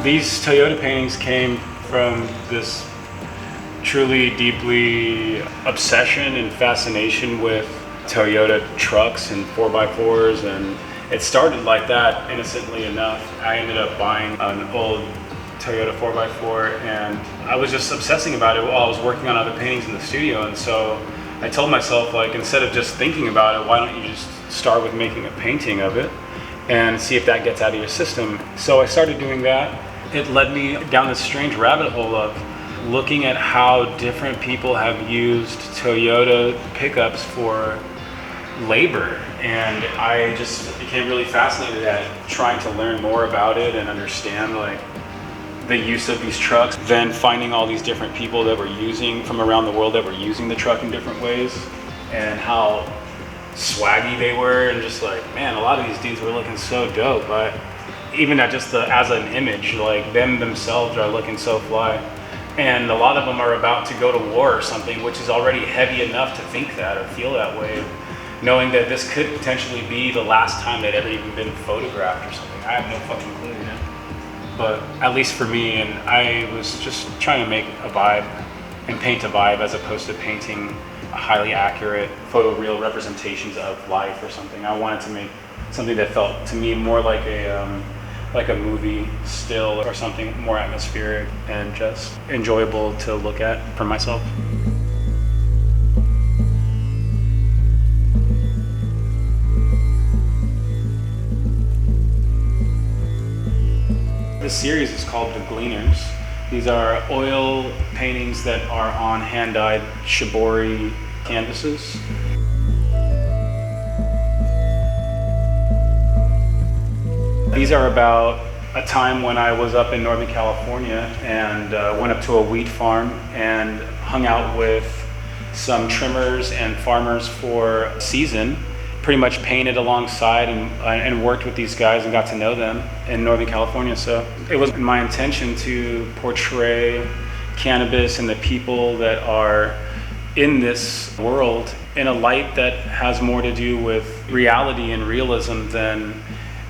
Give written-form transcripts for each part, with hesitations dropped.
These Toyota paintings came from this truly deeply obsession and fascination with Toyota trucks and 4x4s, and it started like that innocently enough. I ended up buying an old Toyota 4x4 and I was just obsessing about it while I was working on other paintings in the studio, and so I told myself, like, instead of just thinking about it, why don't you just start with making a painting of it and see if that gets out of your system. So I started doing that. It led me down this strange rabbit hole of looking at how different people have used Toyota pickups for labor, and I just became really fascinated at trying to learn more about it and understand like the use of these trucks, then finding all these different people that were using from around the world that were using the truck in different ways and how swaggy they were, and just like, man, a lot of these dudes were looking so dope. But even not just as an image, like them themselves are looking so fly. And a lot of them are about to go to war or something, which is already heavy enough to think that or feel that way, knowing that this could potentially be the last time they'd ever even been photographed or something. I have no fucking clue, you know? But at least for me, and I was just trying to make a vibe and paint a vibe as opposed to painting a highly accurate photoreal representations of life or something. I wanted to make something that felt to me more like a movie still or something more atmospheric and just enjoyable to look at for myself. This series is called the Gleaners. These are oil paintings that are on hand-dyed shibori canvases. These are about a time when I was up in Northern California and went up to a wheat farm and hung out with some trimmers and farmers for a season. Pretty much painted alongside and worked with these guys and got to know them in Northern California. So it was my intention to portray cannabis and the people that are in this world in a light that has more to do with reality and realism than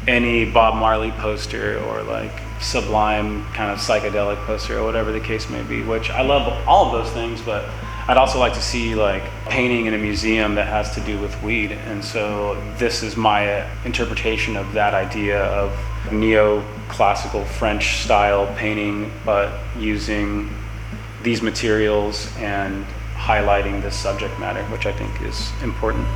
any Bob Marley poster or like Sublime kind of psychedelic poster or whatever the case may be, which I love all of those things, but I'd also like to see like painting in a museum that has to do with weed. And so this is my interpretation of that idea of neoclassical French style painting, but using these materials and highlighting this subject matter, which I think is important.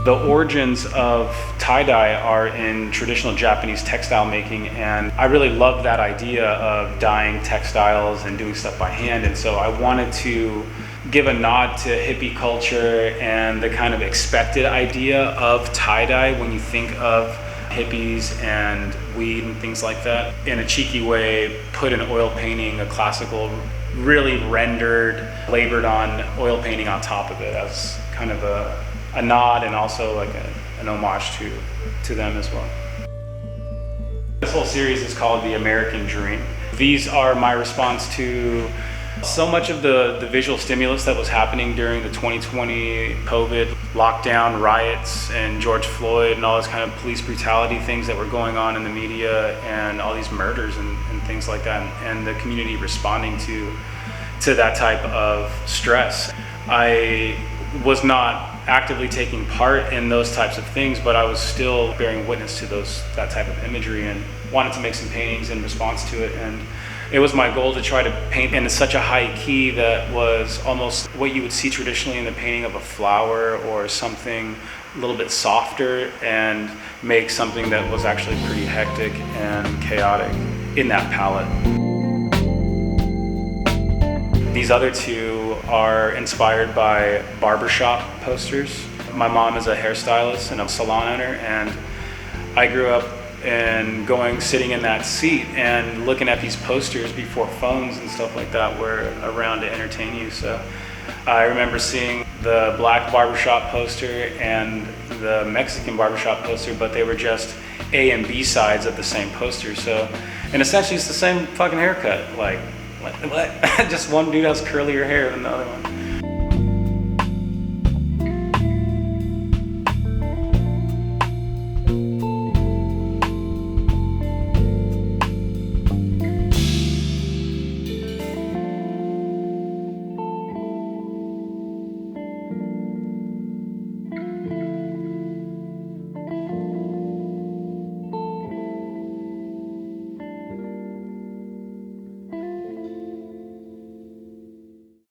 The origins of tie-dye are in traditional Japanese textile making, and I really love that idea of dyeing textiles and doing stuff by hand. And so I wanted to give a nod to hippie culture and the kind of expected idea of tie-dye when you think of hippies and weed and things like that. In a cheeky way, put an oil painting, a classical, really rendered, labored on oil painting on top of it as kind of a nod and also like an homage to them as well. This whole series is called The American Dream. These are my response to so much of the visual stimulus that was happening during the 2020 COVID lockdown, riots, and George Floyd and all this kind of police brutality things that were going on in the media, and all these murders and things like that, and the community responding to that type of stress. I was not actively taking part in those types of things, but I was still bearing witness to that type of imagery and wanted to make some paintings in response to it. And it was my goal to try to paint in such a high key that was almost what you would see traditionally in the painting of a flower or something a little bit softer, and make something that was actually pretty hectic and chaotic in that palette. These other two are inspired by barbershop posters. My mom is a hairstylist and a salon owner, and I grew up and sitting in that seat and looking at these posters before phones and stuff like that were around to entertain you. So I remember seeing the black barbershop poster and the Mexican barbershop poster, but they were just A and B sides of the same poster. So, and essentially it's the same fucking haircut. Like, what? Just one dude has curlier hair than the other one.